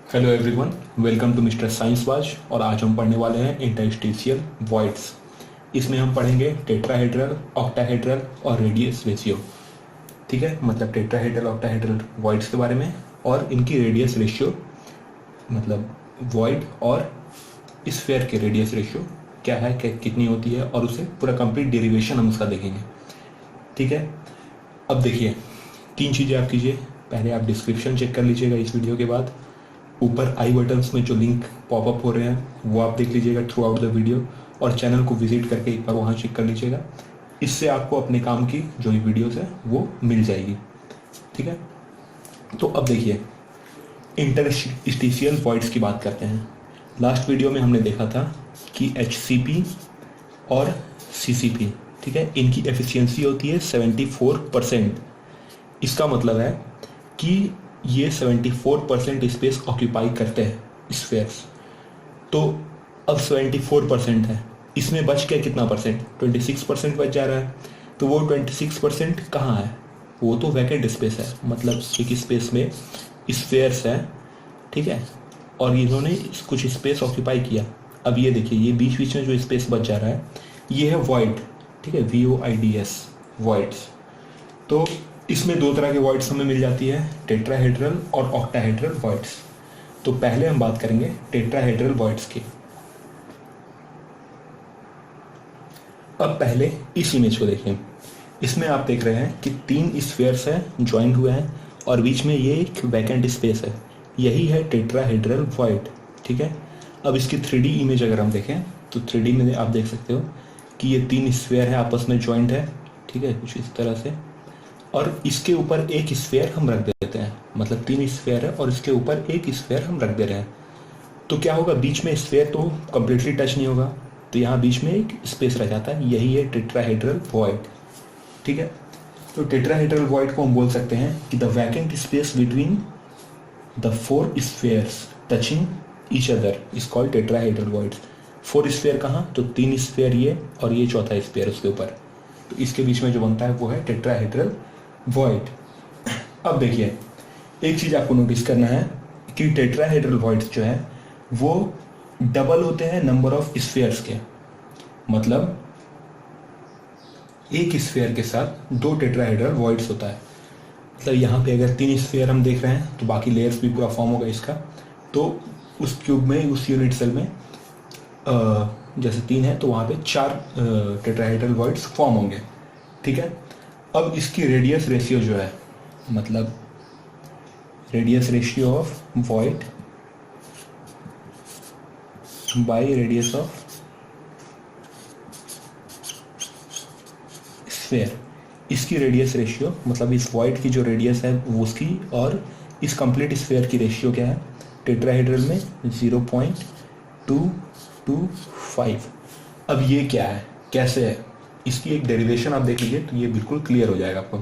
Hello everyone, welcome to mister science बाज। और आज हम पढ़ने वाले हैं इंटरस्टिशियल वॉइड्स। इसमें हम पढ़ेंगे टेट्राहेड्रल, ऑक्टाहेड्रल और रेडियस रेशियो। ठीक है, मतलब टेट्राहेड्रल ऑक्टाहेड्रल वॉइड्स के बारे में और इनकी रेडियस रेशियो, मतलब वॉइड और स्फेयर के रेडियस रेशियो क्या है, कितनी होती है, और उसे पूरा कंप्लीट डेरिवेशन हम उसका देखेंगे। ठीक है, अब देखिए, तीन चीज़ें आप कीजिए। पहले आप डिस्क्रिप्शन चेक कर लीजिएगा इस वीडियो के बाद। ऊपर आई बटन्स में जो लिंक पॉपअप हो रहे हैं वो आप देख लीजिएगा थ्रू आउट द वीडियो, और चैनल को विजिट करके एक बार वहाँ चेक कर लीजिएगा। इससे आपको अपने काम की जो भी वीडियोस है वो मिल जाएगी। ठीक है, तो अब देखिए, इंटरस्टिशियल वॉइड्स की बात करते हैं। लास्ट वीडियो में हमने देखा था कि HCP और CCP, ठीक है, इनकी एफिशिएंसी होती है 74%। इसका मतलब है कि ये 74% स्पेस ऑक्यूपाई करते हैं स्फेयर्स। तो अब 74% है, इसमें बच गया कितना परसेंट? 26% बच जा रहा है। तो वो 26% कहाँ है? वो तो वैकेंट स्पेस है, मतलब एक स्पेस में स्फेयर्स है, ठीक है, और इन्होंने कुछ स्पेस ऑक्यूपाई किया। अब ये देखिए, ये बीच बीच में जो स्पेस बच जा रहा है ये है वॉइड, ठीक है, VOIDS, वॉइड्स। तो इसमें दो तरह के वॉइड्स हमें मिल जाती है, टेट्राहेड्रल और ऑक्टाहेड्रल वॉइड्स। तो पहले हम बात करेंगे टेट्राहेड्रल वॉइड्स की। अब पहले इस इमेज को देखें। इसमें आप देख रहे हैं कि तीन स्फीयर्स हैं, ज्वाइंट हुए हैं, और बीच में ये एक वैकेंट स्पेस है। यही है टेट्राहेड्रल वॉइड। ठीक है, अब इसकी 3D इमेज अगर हम देखें तो 3D में आप देख सकते हो कि ये तीन स्फीयर है, आपस में ज्वाइंट है, ठीक है, कुछ इस तरह से। और इसके ऊपर एक स्फीयर हम रख देते हैं, मतलब तीन स्फीयर है और इसके ऊपर एक स्फीयर हम रख दे रहे हैं। तो क्या होगा, बीच में स्फीयर तो कंप्लीटली टच नहीं होगा, तो यहाँ बीच में एक स्पेस रह जाता है। यही है टेट्राहेड्रल वॉइड। ठीक है, तो टेट्राहेड्रल वॉइड को हम बोल सकते हैं कि the vacant space between the four spheres touching each other is called tetrahedral void. Four sphere कहाँ? तो तीन स्फीयर ये और ये चौथा स्फीयर उसके ऊपर, तो इसके बीच में जो बनता है वो है टेट्राहेड्रल वॉइड। अब देखिए, एक चीज आपको नोटिस करना है कि टेट्राहेड्रल वॉइड्स जो है वो डबल होते हैं नंबर ऑफ स्फीयर्स के। मतलब एक स्फीयर के साथ दो टेट्राहेड्रल वॉइड्स होता है। मतलब यहाँ पे अगर तीन स्फीयर हम देख रहे हैं तो बाकी लेयर्स भी पूरा फॉर्म होगा इसका। तो उस क्यूब में, उस यूनिट सेल में जैसे तीन है तो वहाँ पे चार टेट्राहेड्रल वॉइड्स फॉर्म होंगे। ठीक है, अब इसकी रेडियस रेशियो जो है, मतलब radius ratio of void by radius of sphere, इसकी रेडियस रेशियो, मतलब इस वॉइड की जो रेडियस है वो उसकी, और इस कंप्लीट स्फीयर की रेशियो क्या है टेट्राहेड्रल में? 0.225। अब ये क्या है, कैसे है, इसकी एक डेरिवेशन आप देख लीजिए तो ये बिल्कुल क्लियर हो जाएगा आपको।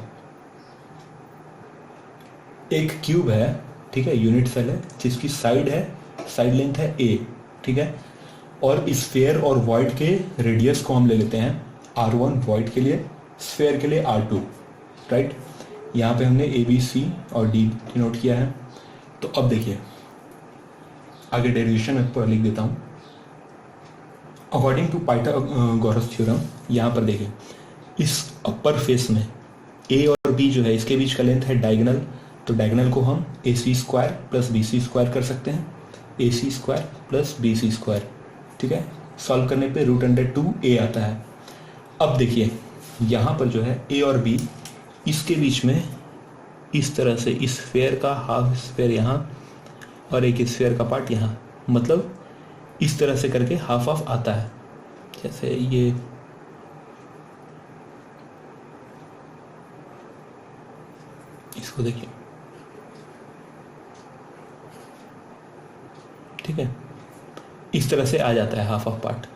एक क्यूब है, ठीक है, यूनिट सेल है, जिसकी साइड है, साइड लेंथ है a, ठीक है, और स्फीयर और वॉइड के रेडियस को हम ले लेते हैं R1 वॉइड के लिए, स्फीयर के लिए R2, राइट। यहाँ पे हमने ABC और D नोट किया है। तो अब देखिए, आगे डेरिवेशन में पूरा लिख देता हूँ। अकॉर्डिंग टू पाइथागोरस थ्योरम, यहाँ पर देखिए, इस अपर फेस में A और B जो है इसके बीच का लेंथ है डायगोनल, तो डायगोनल को हम AC square plus BC square कर सकते हैं, AC square plus BC square. ठीक है, सॉल्व करने पे √2a आता है। अब देखिए, यहाँ पर जो है A और B, इसके बीच में इस तरह से इस स्फीयर का हाफ स्फीयर यहाँ और एक स्फीयर का पार्ट यहाँ, मतलब इस तरह से करके हाफ हाफ आता है। जैसे ये इसको देखिए, ठीक है, इस तरह से आ जाता है हाफ हाफ पार्ट।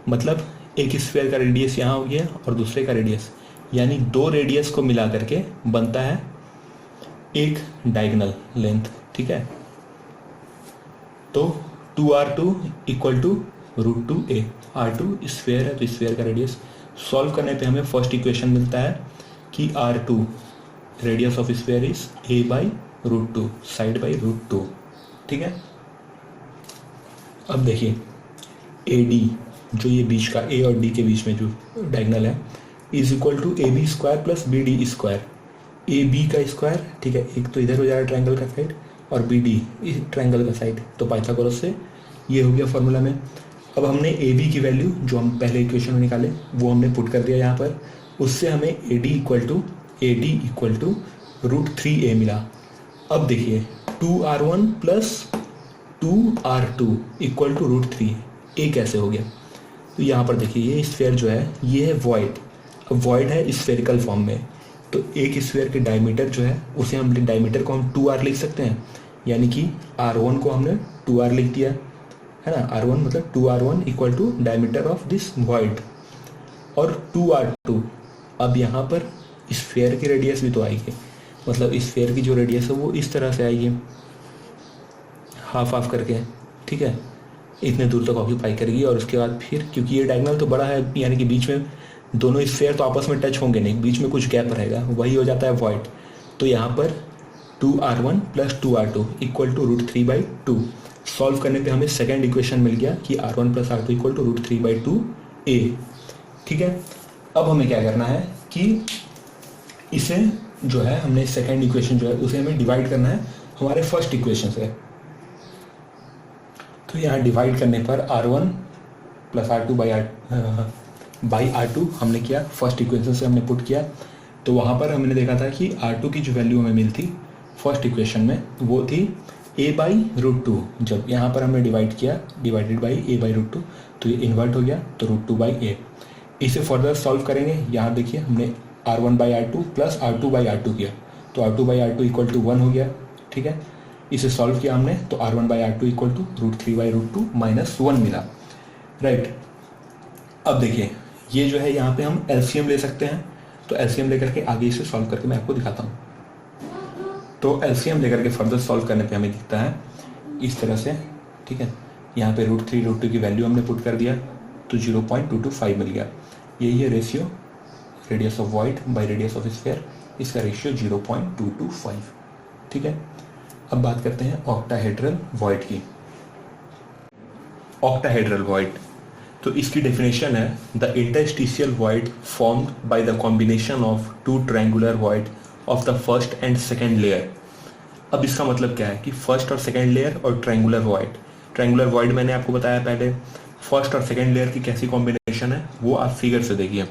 मतलब एक स्फीयर का रेडियस यहाँ हो गया और दूसरे का रेडियस, यानी दो रेडियस को मिला करके बनता है एक डायगोनल लेंथ। ठीक है, तो 2R2 equal to √2a। R2 sphere है तो स्फीयर का रेडियस। सॉल्व करने पे हमें फर्स्ट इक्वेशन मिलता है कि R2 radius of sphere is a/√2, side by √2। ठीक है। अब देखिए ए डी, जो ये बीच का ए और डी के बीच में जो डायगोनल है, is equal to A B square plus B D square. A B का स्क्वायर, ठीक है, एक तो इधर हो जाएगा ट्रायंगल का साइड और बी डी इस ट्रायंगल का साइड, तो पाइथागोरस से ये हो गया फॉर्मूला में। अब हमने ए बी की वैल्यू जो हम पहले इक्वेशन में निकाले वो हमने पुट कर दिया यहाँ पर, उससे हमें A D equal to √3a मिला। अब देखिए 2r1 plus 2r2 equal to √3a कैसे हो गया, तो यहाँ पर देखिए ये स्फीयर जो है ये है वॉइड। अब वॉइड है स्फेरिकल फॉर्म में, तो एक स्फीयर के डायमीटर जो है उसे हम डायमीटर को हम 2r लिख सकते हैं, यानी कि r1 को हमने 2r लिख दिया है ना, r1 मतलब 2r1 equal to diameter of this void और 2r2। अब यहाँ पर स्फीयर की रेडियस भी तो आएगी, मतलब स्फीयर की जो रेडियस है वो इस तरह से आएगी, हाफ हाफ करके, ठीक है, इतने दूर तक ऑक्यूपाई करेगी। और उसके बाद फिर क्योंकि ये डायगोनल तो बड़ा है, यानी कि बीच में दोनों स्फीयर तो आपस में टच होंगे नहीं, बीच में कुछ गैप रहेगा, वही हो जाता है वॉइड। तो यहाँ पर 2r1 plus 2r2 equal to √3/2। Solve करने पे हमें सेकेंड इक्वेशन मिल गया कि r1 plus r2 equal to √3/2a। ठीक है, अब हमें क्या करना है कि इसे जो है हमने सेकेंड इक्वेशन जो है उसे हमें डिवाइड करना है हमारे फर्स्ट इक्वेशन से। तो यहाँ डिवाइड करने पर r1 plus r2 by r2 हमने किया, फर्स्ट इक्वेशन से हमने पुट किया। तो वहाँ पर हमने देखा था कि r2 की जो वैल्यू हमें मिली थी फर्स्ट इक्वेशन में वो थी a/√2। जब यहाँ पर हमने डिवाइड किया, डिवाइडेड बाई a/√2, तो ये इन्वर्ट हो गया, तो √2/a। इसे फर्दर सॉल्व करेंगे। यहाँ देखिए हमने r1/r2 प्लस r2/r2 किया, तो r2/r2 इक्वल टू 1 हो गया। ठीक है, इसे सॉल्व किया हमने, तो r1/r2 इक्वल टू √3/√2 माइनस 1 मिला। राइट, अब देखिए ये जो है यहाँ पे हम एलसीएम ले सकते हैं, तो एलसीएम लेकर के आगे इसे सॉल्व करके मैं आपको दिखाता हूँ। तो एलसीएम लेकर के फर्दर सॉल्व करने पे हमें दिखता है इस तरह से। ठीक है, यहाँ पे √3/√2 की वैल्यू हमने पुट कर दिया, तो 0.225 मिल गया। यही है ratio radius of void by radius of sphere, इसका रेशियो 0.225। ठीक है, अब बात करते हैं ऑक्टाहेड्रल वॉइड की। ऑक्टाहेड्रल वॉइड, तो इसकी डेफिनेशन है the interstitial void formed by the combination of two triangular void of the first and second layer. अब इसका मतलब क्या है कि फर्स्ट और सेकेंड लेयर और ट्रायंगुलर वॉइड। ट्रायंगुलर वॉइड मैंने आपको बताया पहले, फर्स्ट और सेकेंड लेयर की कैसी कॉम्बिनेशन है वो आप फिगर से देखिए।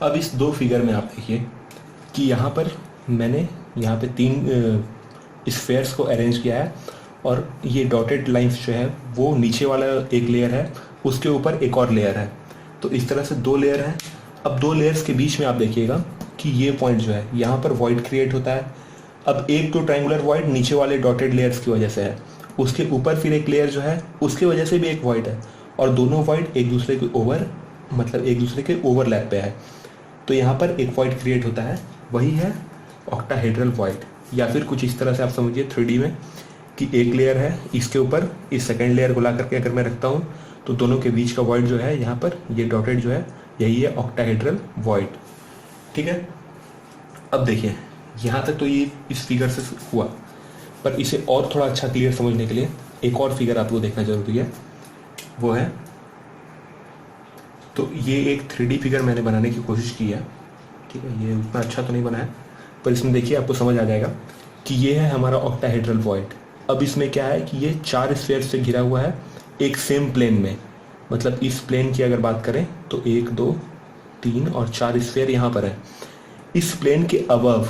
अब इस दो फिगर में आप देखिए कि यहाँ पर मैंने यहाँ पे 3 स्फेयर्स को अरेंज किया है, और ये डॉटेड लाइंस जो है वो नीचे वाला एक लेयर है, उसके ऊपर एक और लेयर है। तो इस तरह से 2 लेयर हैं। अब 2 लेयर्स के बीच में आप देखिएगा कि ये पॉइंट जो है यहाँ पर वॉइड क्रिएट होता है। अब एक तो ट्रायंगुलर वॉइड नीचे वाले डॉटेड लेयर्स की वजह से है, उसके ऊपर फिर एक लेयर जो है उसकी वजह से भी एक वॉइड है, और दोनों वॉइड एक दूसरे के ओवरलैप पे है। तो यहाँ पर एक वॉइड क्रिएट होता है, वही है ऑक्टाहेड्रल वॉइड। या फिर कुछ इस तरह से आप समझिए 3D में कि एक लेयर है, इसके ऊपर इस सेकेंड लेयर को ला करके अगर मैं रखता हूँ तो दोनों के बीच का वॉइड जो है यहाँ पर ये डॉटेड जो है यही है ऑक्टाहेड्रल वॉइड। ठीक है, अब देखिए यहाँ तक तो ये इस फिगर से हुआ, पर इसे और थोड़ा अच्छा क्लियर समझने के लिए एक और फिगर आपको देखना जरूरी है, वो है, तो ये एक 3D फिगर मैंने बनाने की कोशिश की है। ठीक है, ये उतना अच्छा तो नहीं बना है, पर इसमें देखिए आपको समझ आ जाएगा कि ये है हमारा ऑक्टाहेड्रल वॉइड। अब इसमें क्या है कि ये 4 स्फीयर से घिरा हुआ है एक सेम प्लेन में। मतलब इस प्लेन की अगर बात करें तो 1 2 3 और 4 स्फीयर यहाँ पर है। इस प्लेन के अबव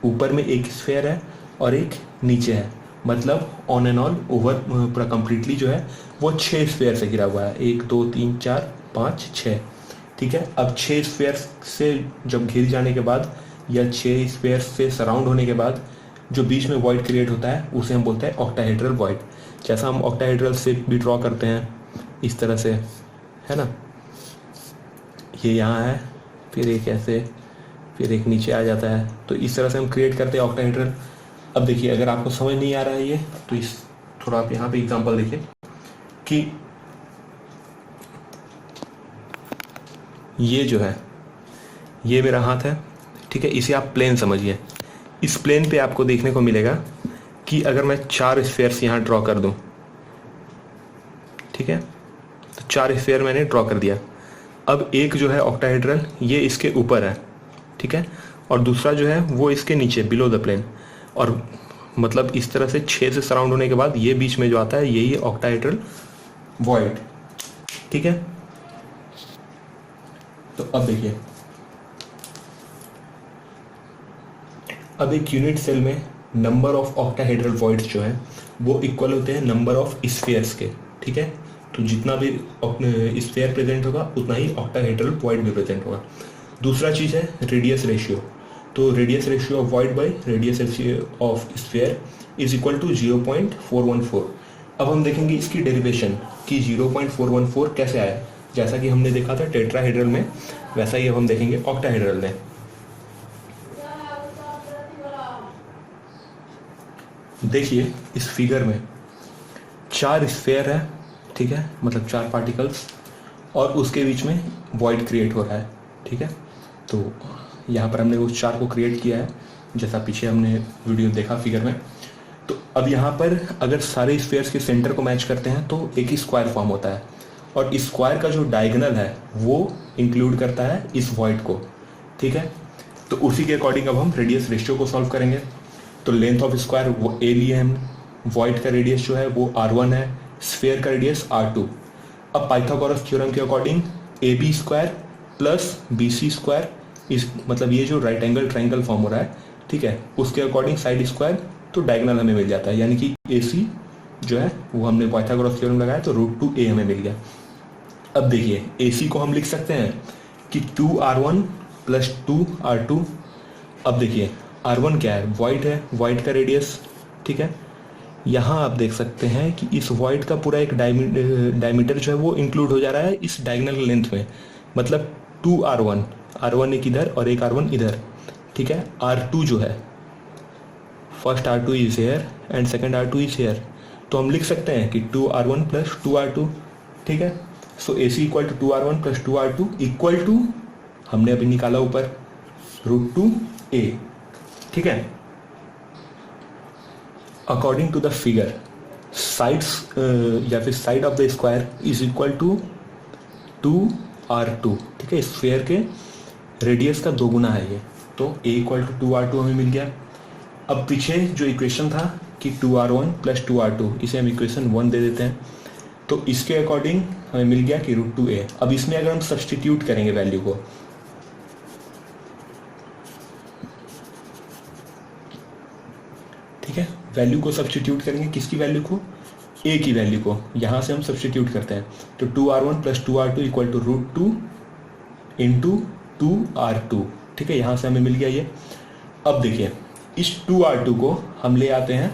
ऊपर में एक स्फीयर है और एक नीचे है, मतलब ऑन एंड ऑन ओवर पूरा कंप्लीटली जो है वो 6 स्फीयर से घिरा हुआ है। 1 2 3 4 5 6। ठीक है, अब 6 स्फीयर से जब घिर जाने के बाद या 6 स्फीयर से सराउंड होने के बाद जो बीच में वॉइड क्रिएट होता है उसे हम बोलते हैं ऑक्टाहेड्रल वॉइड। जैसा हम ऑक्टाहेड्रल शेप भी ड्रॉ करते हैं इस तरह से, है ना, ये यहाँ है, फिर एक ऐसे, फिर एक नीचे आ जाता है, तो इस तरह से हम क्रिएट करते हैं ऑक्टाहेड्रल। अब देखिए अगर आपको समझ नहीं आ रहा है ये, तो इस थोड़ा आप यहाँ पे एग्जांपल देखिए कि ये जो है ये मेरा हाथ है। ठीक है, इसे आप प्लेन समझिए। इस प्लेन पे आपको देखने को मिलेगा कि अगर मैं 4 स्फेयर्स यहाँ ड्रॉ कर दूँ, ठीक है, तो 4 स्फेयर मैंने ड्रॉ कर दिया। अब एक जो है ऑक्टाहेड्रल ये इसके ऊपर है, ठीक है, और दूसरा जो है वो इसके नीचे बिलो द प्लेन, और मतलब इस तरह से 6 से सराउंड होने के बाद ये बीच में जो आता है यही है ऑक्टाहेड्रल वॉइड, ठीक है। तो अब देखिए, अब एक यूनिट सेल में नंबर ऑफ ऑक्टाहेड्रल वॉइड्स जो है वो इक्वल होते हैं नंबर ऑफ स्फीयर्स के, ठीक है। तो जितना भी स्फीयर प्रेजेंट होगा उतना ही ऑक्टाहेड्रल वॉइड भी प्रेजेंट होगा। दूसरा चीज़ है रेडियस रेशियो। तो radius ratio of void by radius of sphere is equal to 0.414। अब हम देखेंगे इसकी डेरिवेशन कि 0.414 कैसे आया। जैसा कि हमने देखा था टेट्राहेड्रल में, वैसा ही अब हम देखेंगे ऑक्टाहेड्रल में। देखिए इस फिगर में 4 स्फीयर है, ठीक है, मतलब 4 पार्टिकल्स, और उसके बीच में वॉइड क्रिएट हो रहा है, ठीक है। तो यहाँ पर हमने उस 4 को क्रिएट किया है जैसा पीछे हमने वीडियो देखा फिगर में। तो अब यहाँ पर अगर सारे स्फीयर्स के सेंटर को मैच करते हैं तो एक ही स्क्वायर फॉर्म होता है, और इस स्क्वायर का जो डायगोनल है वो इंक्लूड करता है इस वॉइड को, ठीक है। तो उसी के अकॉर्डिंग अब हम रेडियस रेशियो को सॉल्व करेंगे। तो लेंथ ऑफ स्क्वायर वो ए लिए हम, वॉइड का रेडियस जो है वो r1 है, स्फीयर का रेडियस r2। अब पाइथागोरस थ्योरम के according A B square plus B C square, इस मतलब ये जो राइट एंगल ट्राइंगल फॉर्म हो रहा है, ठीक है, उसके अकॉर्डिंग साइड स्क्वायर तो डायगोनल हमें मिल जाता है, यानी कि ए सी जो है वो हमने पाइथागोरस थ्योरम लगाया तो √2a हमें मिल गया। अब देखिए ए सी को हम लिख सकते हैं कि 2r1 प्लस 2r2। अब देखिए r1 क्या है, वॉइड है, वॉइड का रेडियस, ठीक है। यहाँ आप देख सकते हैं कि इस वॉइड का पूरा एक डायमीटर जो है वो इंक्लूड हो जा रहा है इस डायगोनल लेंथ में, मतलब 2r1, r1 एक इधर और एक r1 इधर, ठीक है। r2 जो है, first r2 is here and second r2 is here, तो हम लिख सकते हैं कि 2r1 प्लस 2r2, ठीक है। So A C equal to 2r1 plus 2r2 equal to हमने अभी निकाला ऊपर √2a, ठीक है। According to the figure sides या फिर side of the square is equal to 2r2, ठीक है। स्फीयर के रेडियस का 2 गुना है ये, तो a इक्वल टू 2r2 हमें मिल गया। अब पीछे जो इक्वेशन था कि 2r1 प्लस 2r2, इसे हम इक्वेशन 1 दे देते हैं, तो इसके अकॉर्डिंग हमें मिल गया कि √2a। अब इसमें अगर हम सब्सटीट्यूट करेंगे वैल्यू को, ठीक है, वैल्यू को सब्सटीट्यूट करेंगे, किसकी वैल्यू को, a की वैल्यू को, यहाँ से हम सब्सटीट्यूट करते हैं, तो 2r1 plus 2r2 equal to √2 into 2r2, ठीक है, यहाँ से हमें मिल गया ये। अब देखिए इस 2r2 को हम ले आते हैं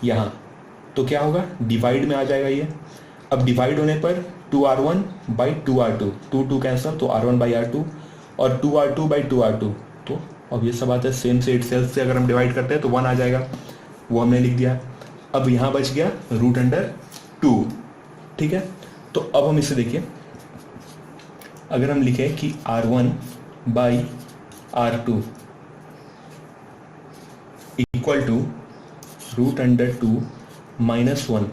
यहाँ, तो क्या होगा, डिवाइड में आ जाएगा ये। अब डिवाइड होने पर 2r1 बाई 2r2, 2 कैंसल, तो r1 बाई r2, और 2r2 बाई 2r2, तो अब ये सब बात है सेम से इटसेल्फ से अगर हम डिवाइड करते हैं तो 1 आ जाएगा, वो हमने लिख दिया। अब यहाँ बच गया √2, ठीक है। तो अब हम इसे देखिए, अगर हम लिखें कि r1 by r2 equal to √2 minus 1,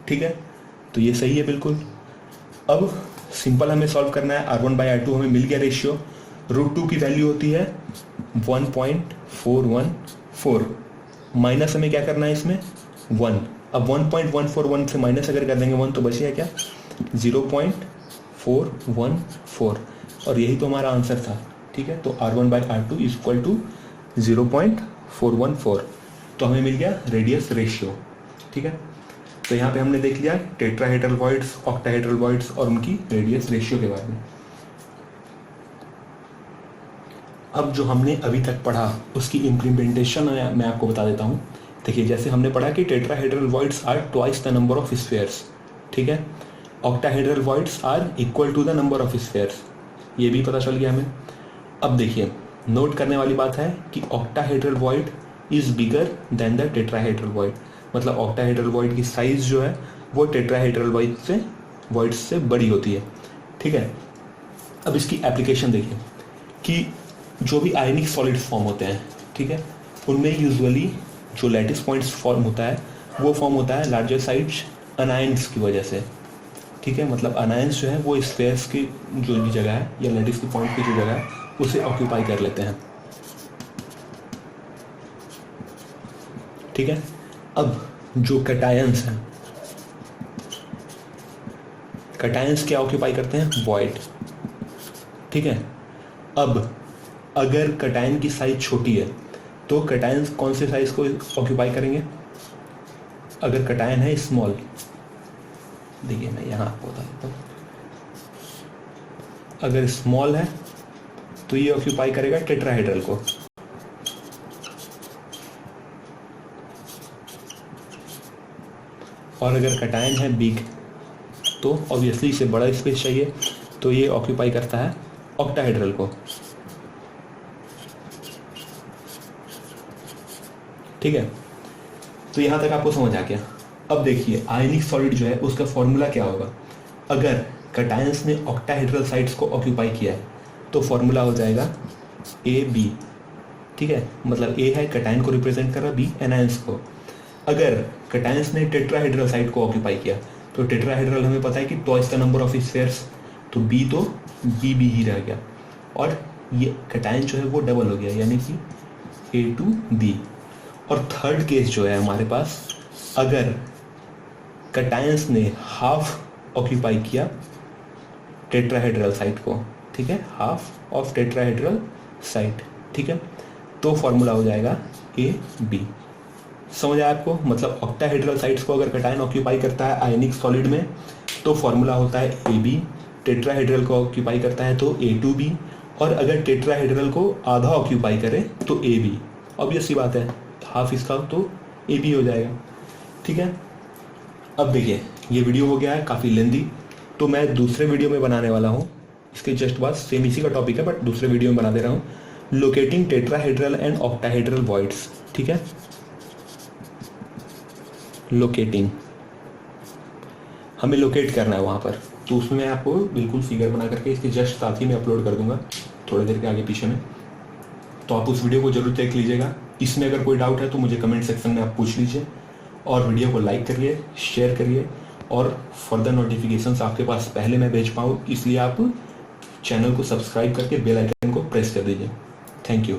ठीक है, तो ये सही है बिल्कुल। अब सिंपल हमें सॉल्व करना है, r1 बाई r2 हमें मिल गया रेशियो, √2 की वैल्यू होती है 1.414, माइनस हमें क्या करना है इसमें 1। अब 1.141 से माइनस अगर कर देंगे 1 तो बचेगा क्या, 0.414, और यही तो हमारा आंसर था, ठीक है। तो r1 by r2 is equal to 0.414, तो हमें मिल गया रेडियस रेशियो, ठीक है। तो यहाँ पे हमने देख लिया टेट्राहेड्रल वॉइड्स, ऑक्टाहेड्रल वॉइड्स और उनकी रेडियस रेशियो के बारे में। अब जो हमने अभी तक पढ़ा उसकी इम्प्लीमेंटेशन मैं आपको बता देता हूँ। देखिए जैसे हमने पढ़ा कि tetrahedral voids are twice the number of spheres, ठीक है। Octahedral voids are equal to the number of spheres, ये भी पता चल गया हमें। अब देखिए नोट करने वाली बात है कि octahedral void is bigger than the tetrahedral void, मतलब ऑक्टाहेड्रल वॉइड की साइज जो है वो टेट्राहेड्रल वॉइड से बड़ी होती है, ठीक है। अब इसकी एप्लीकेशन देखिए कि जो भी आयनिक सॉलिड फॉर्म होते हैं, ठीक है, उनमें यूजुअली जो लैटिस पॉइंट्स फॉर्म होता है वो फॉर्म होता है लार्जर साइड्स अनायंस की वजह से। ठीक है, मतलब अनायंस जो है वो स्फेयर्स की जो भी जगह है या लैटिस की पॉइंट की जो जगह है उसे ऑक्यूपाई कर लेते हैं। ठीक है, अब जो कैटायंस हैं, कैटायंस क्या ऑक्यूपाई करते हैं? वॉइड। ठीक है, अब अगर कैटायन की साइज छोटी है तो कैटायंस कौन से साइज को ऑक्यूपाई करेंगे? अगर कैटायन है स्मॉल, देखिए मैं यहाँ आपको बता देता हूँ, अगर स्मॉल है तो ये ऑक्यूपाई करेगा टेट्राहेड्रल को। और अगर कैटायन है बिग तो ऑब्वियसली इसे बड़ा स्पेस चाहिए, तो ये ऑक्यूपाई करता है ऑक्टाहेड्रल को। ठीक है, तो यहां तक आपको समझ आ गया। अब देखिए आयनिक सॉलिड जो है उसका फॉर्मूला क्या होगा। अगर कैटायंस ने ऑक्टाहेड्रल साइड्स को ऑक्यूपाई किया है तो फॉर्मूला हो जाएगा AB। ठीक है, मतलब A है कैटायन को रिप्रेजेंट कर रहा, B एनायंस को। अगर कैटायंस ने टेट्राहेड्रल साइड को ऑक्यूपाई किया तो टेट्राहेड्रल हमें पता है कि twice the number of spheres, तो B तो BB ही रह गया, और ये कैटायन जो है वो डबल हो गया, यानी कि A2B। और थर्ड केस जो है हमारे पास, अगर कैटायंस ने हाफ ऑक्यूपाई किया टेट्राहेड्रल साइड को, ठीक है, हाफ ऑफ टेट्राहेड्रल साइड, ठीक है, तो फॉर्मूला हो जाएगा AB। समझ आया आपको? मतलब ऑक्टाहेड्रल साइड्स को अगर कैटायन ऑक्यूपाई करता है आयनिक सॉलिड में तो फॉर्मूला होता है AB, टेट्राहेड्रल को ऑक्यूपाई करता है तो A2B, और अगर टेट्राहेड्रल को आधा ऑक्यूपाई करे तो AB। ऑब्वियस सी बात है, हाफ इसका तो AB हो जाएगा। ठीक है, अब देखिए ये वीडियो हो गया है काफ़ी लेंदी, तो मैं दूसरे वीडियो में बनाने वाला हूँ इसके जस्ट बाद, सेम इसी का टॉपिक है बट दूसरे वीडियो में बना दे रहा हूँ, locating tetrahedral and octahedral voids. ठीक है, लोकेटिंग, हमें लोकेट करना है वहाँ पर, तो उसमें मैं आपको बिल्कुल फिगर बना करके इसके जस्ट साथ ही मैं अपलोड कर दूंगा थोड़ी देर के आगे पीछे में, तो आप उस वीडियो को जरूर देख लीजिएगा। इसमें अगर कोई डाउट है तो मुझे कमेंट सेक्शन में आप पूछ लीजिए, और वीडियो को लाइक करिए, शेयर करिए, और फर्दर नोटिफिकेशंस आपके पास पहले मैं भेज पाऊँ इसलिए आप चैनल को सब्सक्राइब करके बेल आइकन को प्रेस कर दीजिए। Thank you.